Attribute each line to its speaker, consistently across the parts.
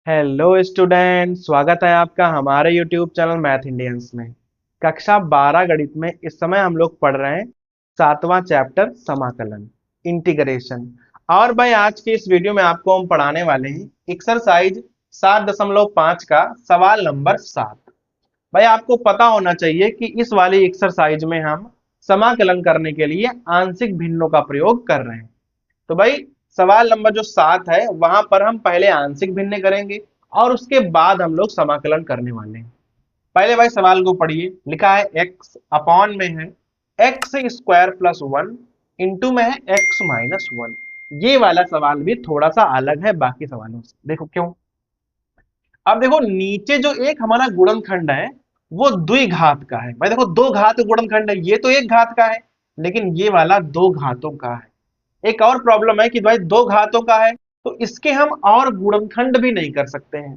Speaker 1: Hello student, स्वागत है आपका हमारे यूट्यूब चैनल मैथ इंडियंस में। कक्षा 12 गणित में इस समय हम लोग पढ़ रहे हैं 7वां चैप्टर समाकलन, इंटीग्रेशन। और भाई आज के इस वीडियो में आपको हम पढ़ाने वाले हैं एक्सरसाइज 7.5 का सवाल नंबर 7। भाई आपको पता होना चाहिए कि इस वाली एक्सरसाइज में हम समाकलन करने के लिए आंशिक भिन्नों का प्रयोग कर रहे हैं। तो भाई सवाल नंबर जो 7 है वहां पर हम पहले आंशिक भिन्न करेंगे और उसके बाद हम लोग समाकलन करने वाले हैं। पहले भाई सवाल को पढ़िए। लिखा है एक्स अपॉन में है एक्स स्क्वायर प्लस 1 इंटू में है एक्स माइनस 1। ये वाला सवाल भी थोड़ा सा अलग है बाकी सवालों से। देखो क्यों। अब देखो नीचे जो एक हमारा गुणनखंड है वो द्विघात का है। भाई देखो दो घात गुणनखंड है, ये तो एक घात का है, लेकिन ये वाला दो घातों का है। एक और प्रॉब्लम है कि भाई दो घातों का है तो इसके हम और गुणनखंड भी नहीं कर सकते हैं।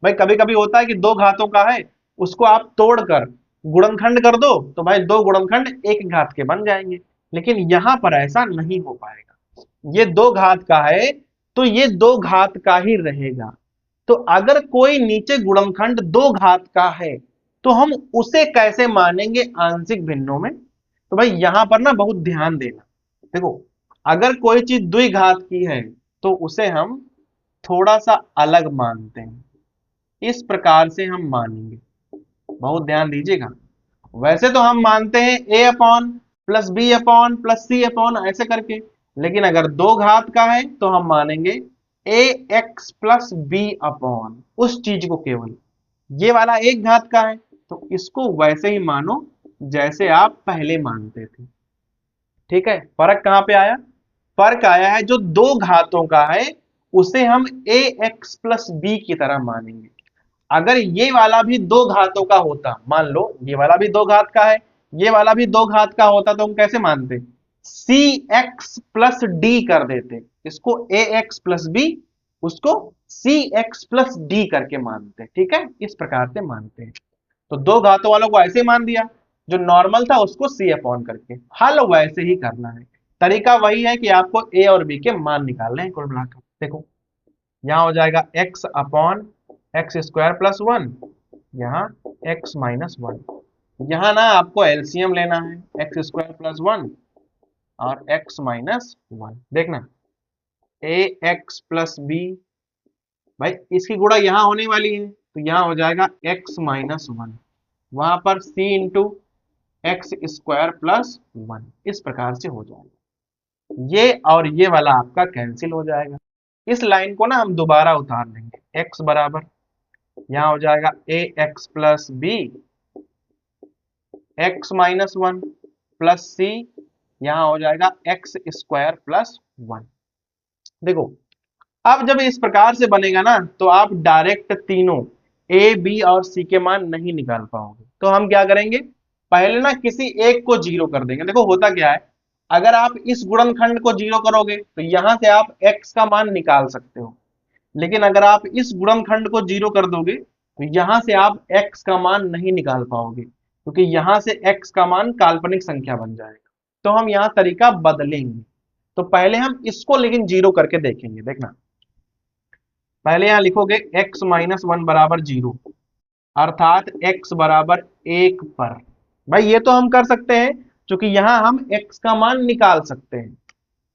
Speaker 1: भाई कभी कभी होता है कि दो घातों का है, उसको आप तोड़कर गुणनखंड कर दो तो भाई दो गुणनखंड एक घात के बन जाएंगे, लेकिन यहां पर ऐसा नहीं हो पाएगा। ये दो घात का है तो ये दो घात का ही रहेगा। तो अगर कोई नीचे गुणनखंड दो घात का है तो हम उसे कैसे मानेंगे आंशिक भिन्नों में। तो भाई यहां पर ना बहुत ध्यान देना। देखो अगर कोई चीज द्विघात की है तो उसे हम थोड़ा सा अलग मानते हैं, इस प्रकार से हम मानेंगे। बहुत ध्यान दीजिएगा। वैसे तो हम मानते हैं a upon plus b upon plus c upon ऐसे करके, लेकिन अगर दो घात का है तो हम मानेंगे ए एक्स प्लस बी अपॉन उस चीज को केवल। ये वाला एक घात का है तो इसको वैसे ही मानो जैसे आप पहले मानते थे। ठीक है, फर्क कहां पे आया? फर्क आया है जो दो घातों का है उसे हम ए एक्स प्लस बी की तरह मानेंगे। अगर ये वाला भी दो घातों का होता, मान लो ये वाला भी दो घात का है, ये वाला भी दो घात का होता तो हम कैसे मानते? सी एक्स प्लस डी कर देते। इसको ए एक्स प्लस बी, उसको सी एक्स प्लस डी करके मानते। ठीक है, इस प्रकार से मानते हैं। तो दो घातों वालों को ऐसे मान दिया, जो नॉर्मल था उसको सी अपॉन करके। हल वैसे ही करना है, तरीका वही है कि आपको ए और बी के मान निकालने हैं कुल मिलाकर। देखो यहां हो जाएगा x upon x square plus 1, यहाँ एक्स माइनस 1। यहां ना आपको एलसीएम लेना है, एक्स स्क्वायर प्लस 1 और एक्स माइनस 1। देखना ए एक्स प्लस बी, भाई इसकी गुणा यहां होने वाली है तो यहां हो जाएगा एक्स माइनस 1, वहां पर सी इंटू एक्स स्क्वायर प्लस 1। इस प्रकार से हो जाएगा। ये और ये वाला आपका कैंसिल हो जाएगा। इस लाइन को ना हम दोबारा उतार लेंगे। एक्स बराबर यहां हो जाएगा a x plus b x minus 1 plus c, यहां हो जाएगा एक्स स्क्वायर प्लस 1। देखो अब जब इस प्रकार से बनेगा ना तो आप डायरेक्ट तीनों ए बी और सी के मान नहीं निकाल पाओगे। तो हम क्या करेंगे, पहले ना किसी एक को जीरो कर देंगे। देखो होता क्या है, अगर आप इस गुणनखंड को जीरो करोगे तो यहां से आप x का मान निकाल सकते हो, लेकिन अगर आप इस गुणनखंड को जीरो कर दोगे तो यहां से आप x का मान नहीं निकाल पाओगे, क्योंकि यहां से x का मान काल्पनिक संख्या बन जाएगा। तो हम यहां तरीका बदलेंगे। तो पहले हम इसको लेकिन जीरो करके देखेंगे। देखना पहले यहां लिखोगे x माइनस 1 बराबर जीरो, अर्थात x बराबर 1 पर। भाई ये तो हम कर सकते हैं क्योंकि यहां हम x का मान निकाल सकते हैं।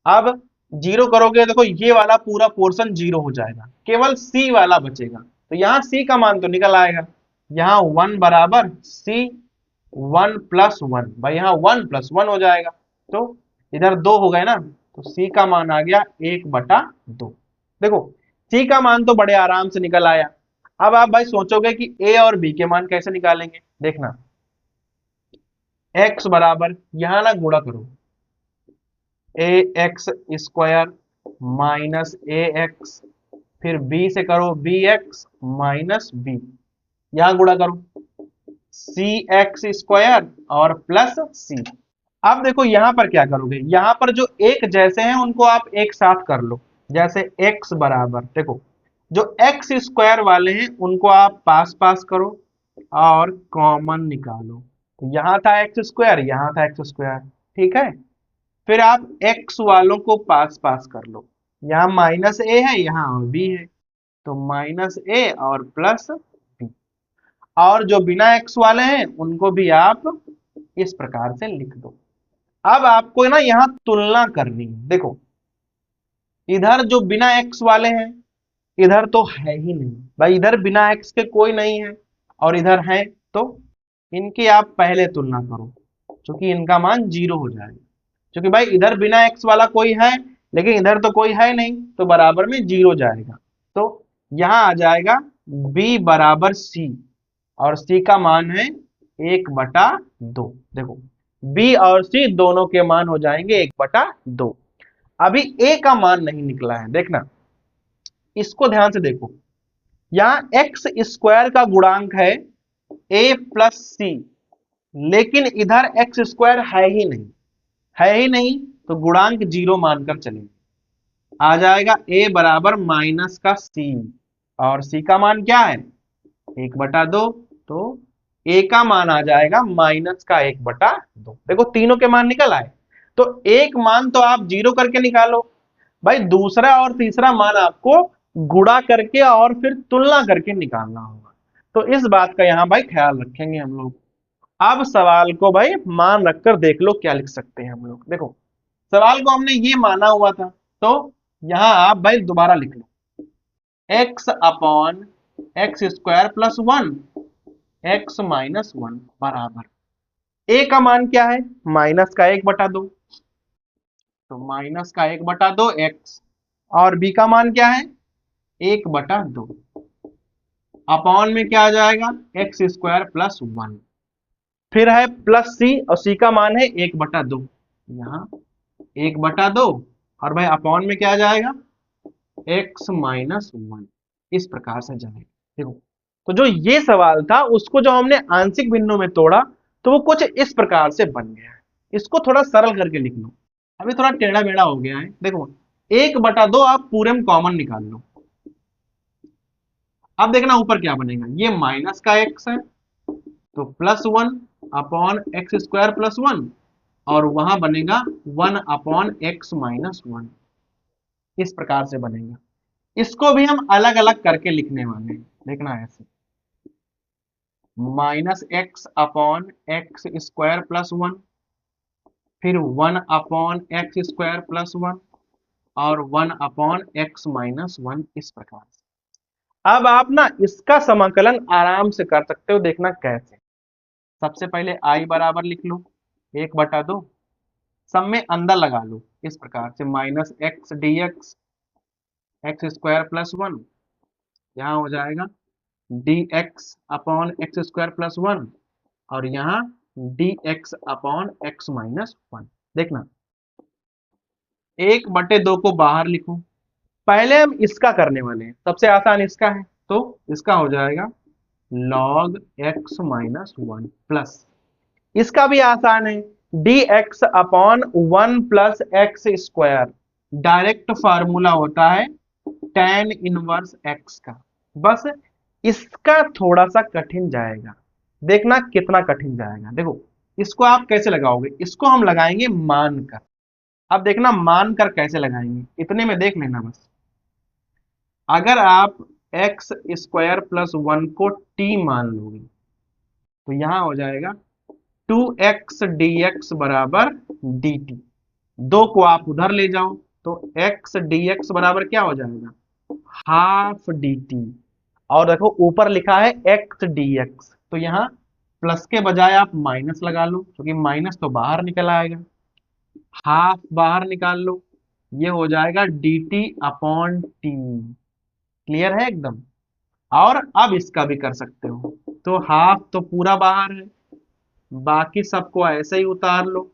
Speaker 1: अब जीरो करोगे देखो ये वाला पूरा पोर्शन जीरो हो जाएगा, केवल c वाला बचेगा। तो यहां c का मान तो निकल आएगा। यहां 1 बराबर c 1 प्लस 1, भाई यहां 1 प्लस 1 हो जाएगा। तो इधर दो हो गए ना, तो c का मान आ गया 1/2। देखो c का मान तो बड़े आराम से निकल आया। अब आप भाई सोचोगे कि a और b के मान कैसे निकालेंगे। देखना x बराबर यहां ना गुणा करो, ए एक्स स्क्वायर माइनस ए एक्स, फिर b से करो बी एक्स माइनस बी, यहां गुणा करो सी एक्स स्क्वायर और प्लस सी। अब देखो यहां पर क्या करोगे, यहां पर जो एक जैसे हैं उनको आप एक साथ कर लो। जैसे x बराबर, देखो जो एक्स स्क्वायर वाले हैं उनको आप पास पास करो और कॉमन निकालो। तो यहां था एक्स स्क्वायर, यहां था एक्स स्क्वायर। ठीक है, फिर आप x वालों को पास पास कर लो। यहां माइनस ए है, यहां बी है, तो माइनस ए और प्लस बी। और जो बिना एक्स वाले हैं उनको भी आप इस प्रकार से लिख दो। अब आपको ना यहां तुलना करनी है। देखो इधर जो बिना एक्स वाले हैं इधर तो है ही नहीं भाई, इधर बिना एक्स के कोई नहीं है और इधर है, तो इनकी आप पहले तुलना करो क्योंकि इनका मान 0 हो जाएगा। क्योंकि भाई इधर बिना एक्स वाला कोई है लेकिन इधर तो कोई है नहीं, तो बराबर में 0 जाएगा। तो यहां आ जाएगा b बराबर c और c का मान है 1/2। देखो b और c दोनों के मान हो जाएंगे 1/2। अभी a का मान नहीं निकला है, देखना इसको ध्यान से देखो। यहाँ एक्स स्क्वायर का गुणांक है a प्लस सी, लेकिन इधर एक्स स्क्वायर है ही नहीं, तो गुणांक 0 मानकर चलेंगे। आ जाएगा a बराबर माइनस का c और c का मान क्या है 1/2, तो a का मान आ जाएगा माइनस का 1/2। देखो तीनों के मान निकल आए। तो एक मान तो आप 0 करके निकालो भाई, दूसरा और तीसरा मान आपको गुणा करके और फिर तुलना करके निकालना होगा। तो इस बात का यहाँ भाई ख्याल रखेंगे हम लोग। अब सवाल को भाई मान रखकर देख लो क्या लिख सकते हैं हम लोग। देखो सवाल को हमने ये माना हुआ था, तो यहां आप भाई दोबारा लिख लो x upon x square plus 1 x minus 1 बराबर a का मान क्या है माइनस का 1/2, तो माइनस का 1/2 x और b का मान क्या है 1/2 अपॉन में क्या आ जाएगा एक्स स्क्वायर प्लस 1, फिर है प्लस सी और सी का मान है 1/2, यहाँ 1/2 और भाई अपॉन में क्या आ जाएगा एक्स माइनस 1। इस प्रकार से जाएगा। देखो तो जो ये सवाल था उसको जो हमने आंशिक भिन्नों में तोड़ा तो वो कुछ इस प्रकार से बन गया है। इसको थोड़ा सरल करके लिख लो, अभी थोड़ा टेढ़ा मेढ़ा हो गया है। देखो 1/2 आप पूरे में कॉमन निकाल लो। अब देखना ऊपर क्या बनेगा, ये माइनस का एक्स है तो plus 1 upon x square plus 1 और वहां बनेगा 1 अपॉन एक्स माइनस 1। इस प्रकार से बनेगा। इसको भी हम अलग अलग करके लिखने वाले हैं, देखना ऐसे minus x upon x square plus 1, फिर 1 अपॉन एक्स स्क्वायर प्लस 1 और 1 अपॉन एक्स माइनस 1। इस प्रकार से अब आप ना इसका समाकलन आराम से कर सकते हो, देखना कैसे। सबसे पहले i बराबर लिख लो 1/2, सब में अंदर लगा लो इस प्रकार से minus x D x x square plus 1, यहाँ हो जाएगा D x upon x square plus 1 और यहाँ D x upon x minus 1। देखना 1/2 को बाहर लिखो, पहले हम इसका करने वाले हैं, सबसे आसान इसका है तो इसका हो जाएगा log x माइनस 1 प्लस इसका भी आसान है dx upon 1 plus x square, direct formula होता है tan इनवर्स x का। बस इसका थोड़ा सा कठिन जाएगा, देखना कितना कठिन जाएगा। देखो इसको आप कैसे लगाओगे, इसको हम लगाएंगे मान कर। अब देखना मान कर कैसे लगाएंगे, इतने में देख लेना बस। अगर आप एक्स स्क्वायर प्लस 1 को t मान लोगे तो यहां हो जाएगा 2x dx बराबर dt। 2 को आप उधर ले जाओ तो x dx बराबर क्या हो जाएगा हाफ dt, और देखो ऊपर लिखा है x dx, तो यहाँ प्लस के बजाय आप माइनस लगा लो क्योंकि माइनस तो बाहर निकल आएगा, हाफ बाहर निकाल लो, ये हो जाएगा dt अपॉन t। क्लियर है एकदम। और अब इसका भी कर सकते हो, तो हाफ तो पूरा बाहर है, बाकी सबको ऐसे ही उतार लो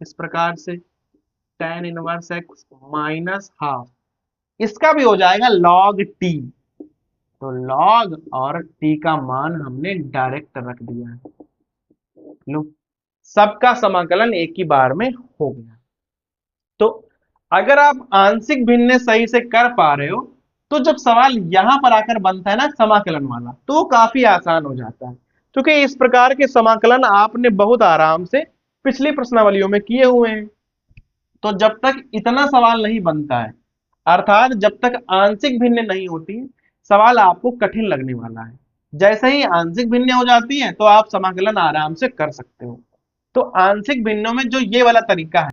Speaker 1: इस प्रकार से tan inverse x minus half, इसका भी हो जाएगा log t। तो log और t का मान हमने डायरेक्ट रख दिया है। लो सबका समाकलन एक ही बार में हो गया। तो अगर आप आंशिक भिन्न सही से कर पा रहे हो तो जब सवाल यहां पर आकर बनता है ना समाकलन वाला, तो वो काफी आसान हो जाता है क्योंकि इस प्रकार के समाकलन आपने बहुत आराम से पिछली प्रश्नावलियों में किए हुए हैं। तो जब तक इतना सवाल नहीं बनता है, अर्थात जब तक आंशिक भिन्न नहीं होती सवाल आपको कठिन लगने वाला है। जैसे ही आंशिक भिन्न हो जाती है तो आप समाकलन आराम से कर सकते हो। तो आंशिक भिन्नों में जो ये वाला तरीका है,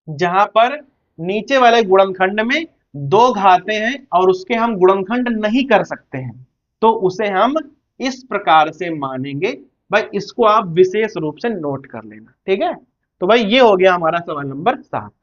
Speaker 1: जहां पर नीचे वाले गुणनखंड में दो घाते हैं और उसके हम गुणनखंड नहीं कर सकते हैं, तो उसे हम इस प्रकार से मानेंगे। भाई इसको आप विशेष रूप से नोट कर लेना, ठीक है। तो भाई ये हो गया हमारा सवाल नंबर 7।